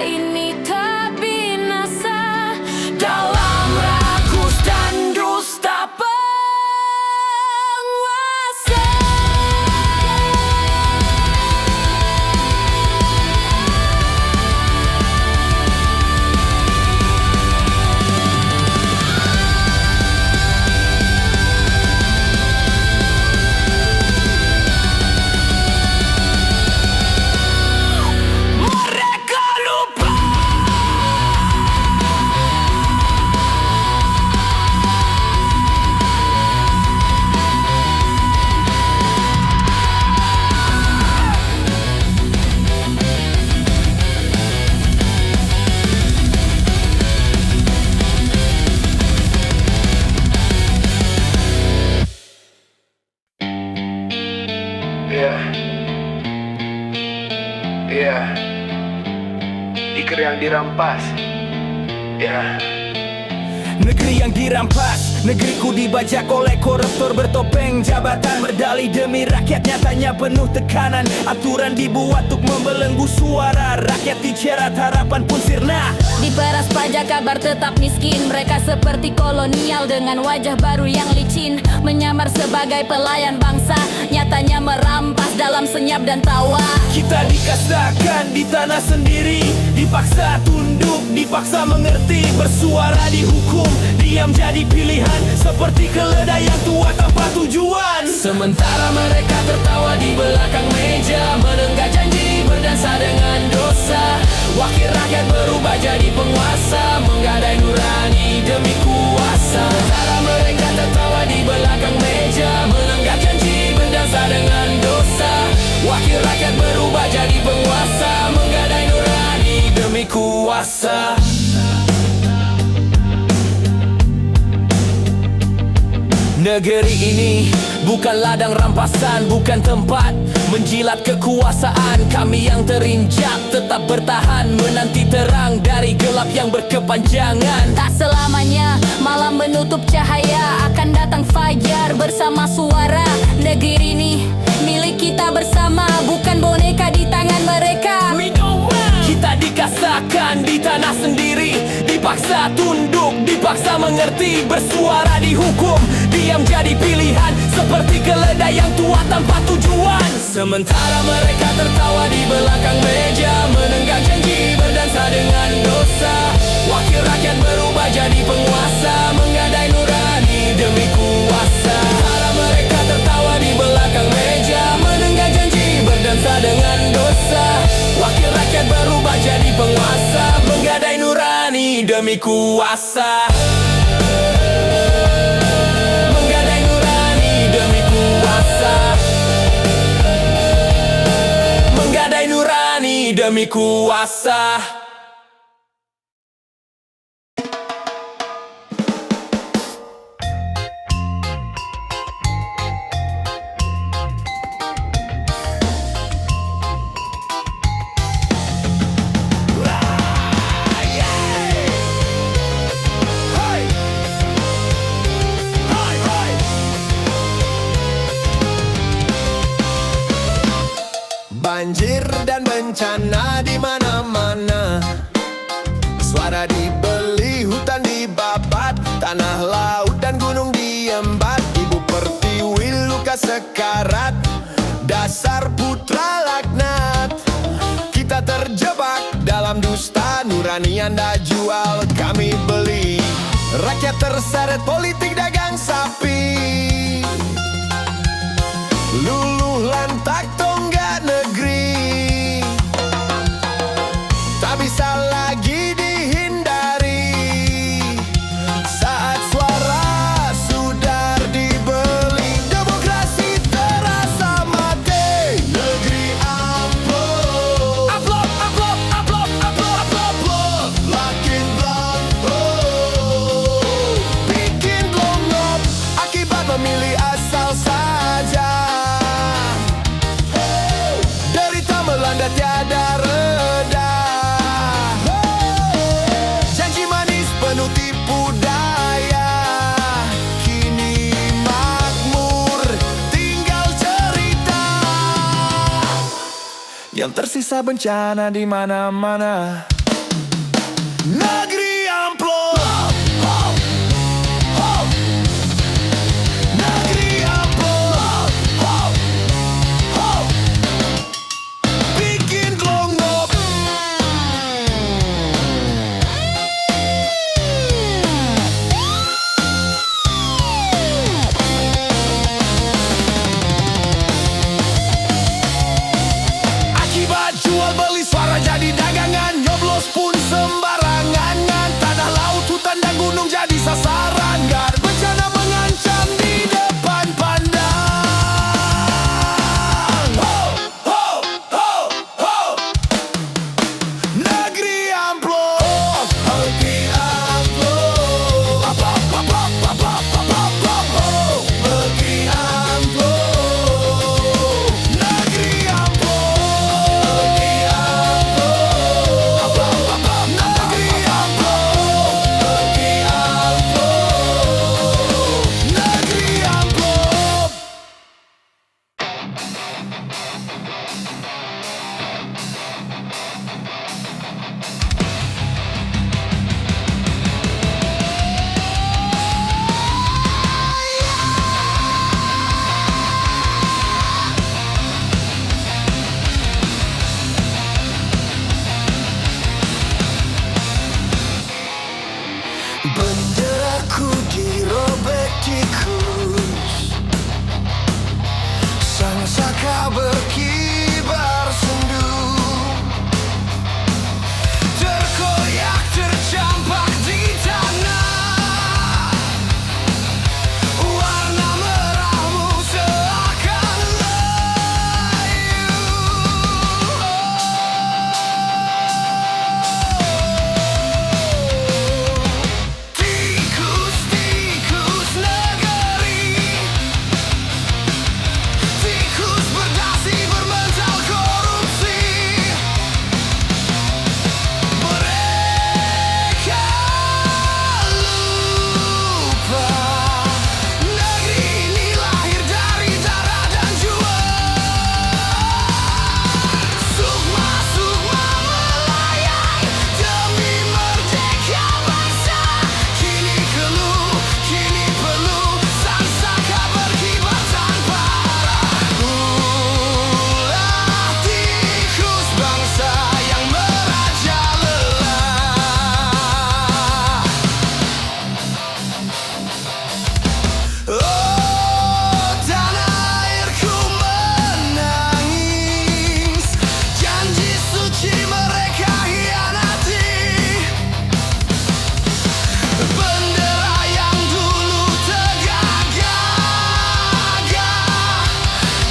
ini tak binasa dalam rakus dan dusta penguasa. Mereka lupa. Iya, Iker yang dirampas. Ya. Negeri yang dirampas, negeriku dibajak oleh koruptor bertopeng jabatan. Berdalih demi rakyat, nyatanya penuh tekanan. Aturan dibuat untuk membelenggu suara rakyat, dicerat harapan pun sirna. Diperas pajak kabar tetap miskin. Mereka seperti kolonial dengan wajah baru yang licin, menyamar sebagai pelayan bangsa, nyatanya merampas dalam senyap dan tawa. Kita dikastakan di tanah sendiri, dipaksa tunduk, dipaksa mengerti, bersuara dihukum, diam jadi pilihan, seperti keledai yang tua tanpa tujuan. Sementara mereka tertawa di belakang meja, menenggak janji, berdansa dengan dosa. Wakil rakyat berubah jadi penguasa, menggadai nurani demi kuasa. Sementara mereka tertawa di belakang meja, menenggak janji, berdansa dengan dosa. Wakil rakyat berubah jadi penguasa, menggadai nurani demi kuasa. Negeri ini bukan ladang rampasan, bukan tempat menjilat kekuasaan. Kami yang terinjak tetap bertahan, menanti terang dari gelap yang berkepanjangan. Tak selamanya malam menutup cahaya, akan datang fajar bersama suara. Negeri ini milik kita bersama, bukan boneka di tangan mereka. Kita dikasakan di tanah sendiri, dipaksa tunduk, dipaksa mengerti, bersuara dihukum, diam jadi pilihan, seperti keledai yang tua tanpa tujuan. Sementara mereka tertawa di belakang meja, menenggak janji, berdansa dengan dosa. Wakil rakyat berubah jadi penguasa, menggadai nurani demi kuasa. Sementara mereka tertawa di belakang meja, menenggak janji, berdansa dengan dosa. Wakil rakyat berubah jadi penguasa, menggadai nurani demi kuasa. Menggadai nurani demi kuasa. Menggadai nurani demi kuasa. Banjir dan bencana di mana-mana, suara dibeli, hutan dibabat, tanah, laut dan gunung diembat. Ibu Pertiwi luka sekarat, dasar putra laknat. Kita terjebak dalam dusta, nurani Anda jual, kami beli. Rakyat terseret politik dagang sapi, luluh lantak tonggak negeri, tak bisa lagi dihindari. Saat suara sudah dibeli, demokrasi terasa mati. Negeri amplop, amplop, amplop, amplop, amplop, amplop, makin amplop, bikin blongop akibat memilih asal saja. Derita melanda tiada reda, janji manis penuh tipu daya. Kini makmur tinggal cerita, yang tersisa bencana di mana-mana. Negeri amplop, negeri amplop, bikin kelongop. Akibat jual beli suara jadi dagangan, nyoblos pun sembarangan. Tanah laut, hutan dan gunung jadi sasaran. Dan bencana mengancam di depan pandang. Ho, ho, ho, ho. Negeri amplop, negeri amplop. Apa, apa, apa, apa, apa, apa, apa. Negeri amplop, negeri amplop, negeri amplop. Apa, apa, apa, negeri amplop, negeri amplop, negeri amplop. Benderaku dirobek tikus, sang saka berkibar sendu, terkoyak tercampak di tanah. Warna merahmu seakan layu. Tikus-tikus negeri, tikus berdasi bermental korupsi. Mereka lupa negeri ini lahir dari darah dan jua. Sukma-sukma melayang demi merdeka bangsa. Kini keluh, kini peluh, sang saka berkibar tanpa arah. Ulah tikus bangsa yang merajalela. Oh, tanah airku menangis, janji suci mereka hianati. Bendera yang dulu tegak-gagah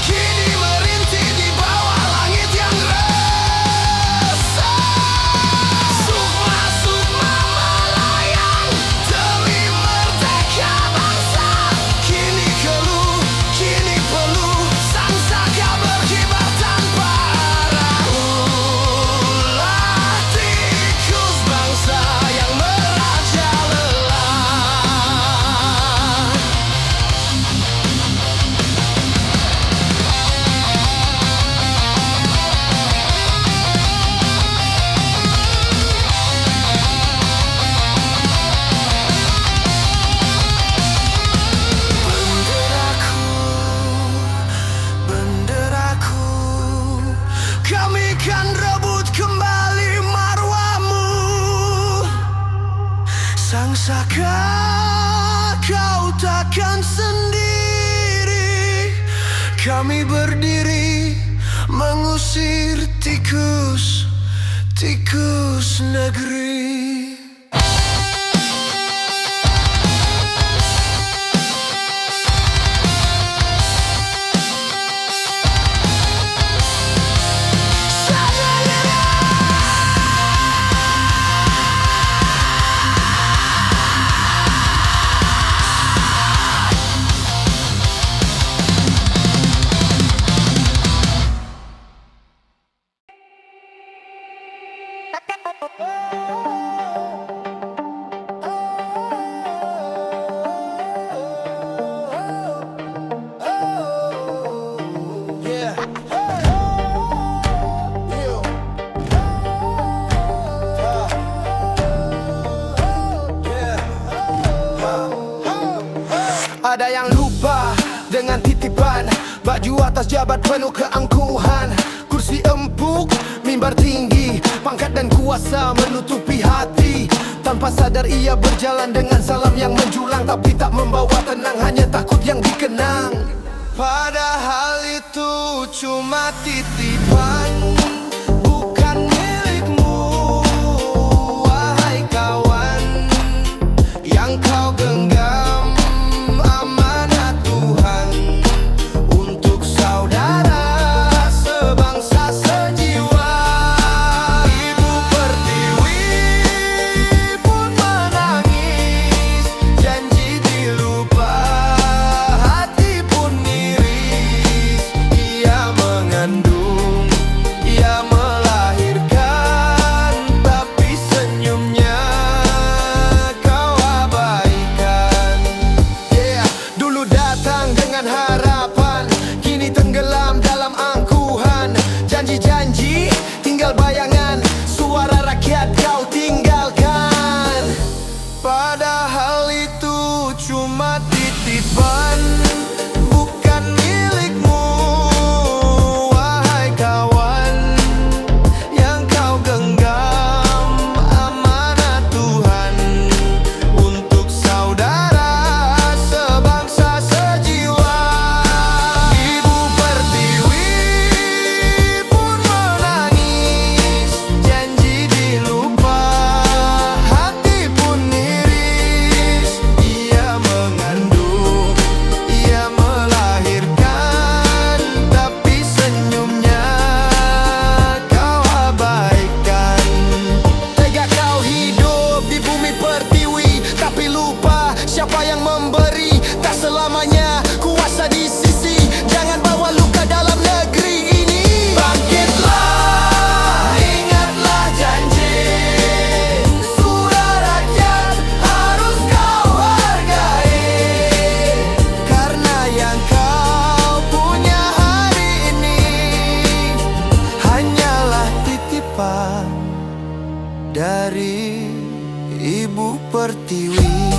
kini merintih di bawah langit yang resah. Sukma-sukma melayang demi merdeka bangsa. Kini keluh, kini peluh, sang saka berkibar tanpa arah. Ulah tikus bangsa yang merajalela. Benderaku, benderaku, kami kan rebut kembali marwahmu. Sang saka, kau takkan sendiri. Kami berdiri mengusir tikus, tikus negeri. Ada yang lupa dengan titipan, baju atas jabat penuh keangkuhan, kursi empuk, mimbar tinggi, pangkat dan kuasa menutupi hati. Tanpa sadar ia berjalan dengan salam yang menjulang, tapi tak membawa tenang, hanya takut yang dikenang. Padahal itu cuma titipan, bukan milikmu, wahai kawan, yang kau genggam amanat Tuhan untuk saudara sebangsa sejiwa. Ibu Pertiwi pun menangis, janji dilupa, hati pun miris. Ia mengandung, ia melahirkan, tapi senyumnya kau abaikan. Dulu datang dengan harapan, kini tenggelam dalam angkuhan. Janji-janji tinggal bayangan, suara rakyat kau tinggalkan. Padahal itu cuma titipan, bukan milikmu, wahai kawan, yang kau genggam amanat Tuhan untuk saudara sebangsa sejiwa. Ibu Pertiwi pun menangis, janji dilupa, hati pun miris. Ia mengandung, ia melahirkan, tapi senyumnya kau abaikan. Tega kau hidup di bumi Pertiwi, tapi lupa siapa yang memberi. Tak selamanya kuasa di sisi, jangan bawa luka dalam negeri ini. Bangkitlah, ingatlah janji, suara rakyat harus kau hargai, karena yang kau punya hari ini hanyalah titipan dari Ibu Pertiwi.